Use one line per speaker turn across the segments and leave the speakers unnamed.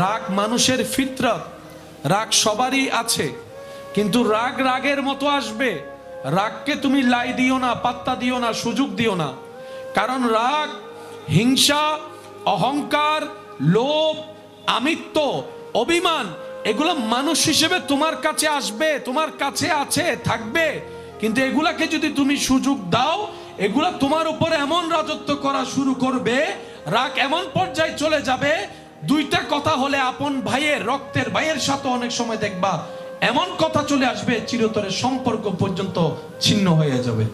রাগ মানুষের ফিতরত, রাগ সবারই আছে, কিন্তু রাগ রাগের মতো আসবে। রাগকে তুমি লাই দিও না, পাত্তা দিও না, সুযোগ দিও না। কারণ রাগ, হিংসা, অহংকার, লোভ, আমিত্ব, অভিমান এগুলো মানুষ হিসেবে তোমার কাছে আসবে, তোমার কাছে আছে, থাকবে। কিন্তু এগুলাকে যদি তুমি সুযোগ দাও, এগুলা তোমার উপরে এমন রাজত্ব করা শুরু করবে, রাগ এমন পর্যায়ে চলে যাবে, দুইটা কথা হলে আপন ভাইয়ের, রক্তের ভাইয়ের সাথে অনেক সময় দেখবা এমন কথা চলে আসবে, চিরতরে সম্পর্ক পর্যন্ত ছিন্ন হয়ে যাবে।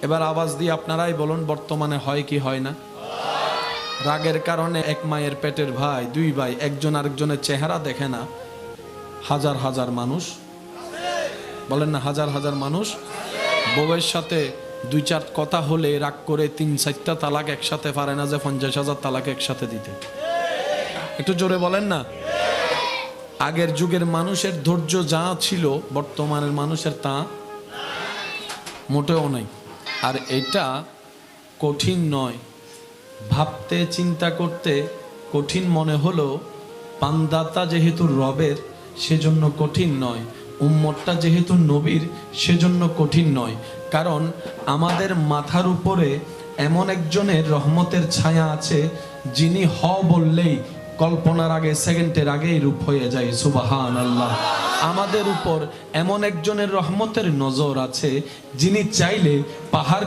এবার আওয়াজ দিয়ে আপনারাই বলুন, বর্তমানে হয় কি হয় না? রাগের কারণে এক মায়ের পেটের ভাই, দুই ভাই, একজন আরেকজনের চেহারা দেখে না। হাজার হাজার মানুষ, বলেন না, হাজার হাজার মানুষ বউয়ের সাথে দুই চার কথা হলে রাগ করে 3-4টা তালাক একসাথে পারে না, যে 50,000 তালাক একসাথে দিতে। একটু জোরে বলেন না। আগের যুগের মানুষের ধৈর্য যা ছিল, বর্তমানের মানুষের তা মোটেও নাই। আর এটা কঠিন নয়, ভাবতে চিন্তা করতে কঠিন মনে হলো, পান্দাতা যেহেতু রবের সেজন্য কঠিন নয়, উম্মতটা যেহেতু নবীর সেজন্য কঠিন নয়। কারণ আমাদের মাথার উপরে এমন একজনের রহমতের ছায়া আছে, যিনি হ বললেই কল্পনার আগে, সেকেন্ডের আগেই রূপ হয়ে যায়। সুবহানাল্লাহ। আমাদের উপর এমন একজনের রহমতের নজর আছে, যিনি চাইলে পাহাড়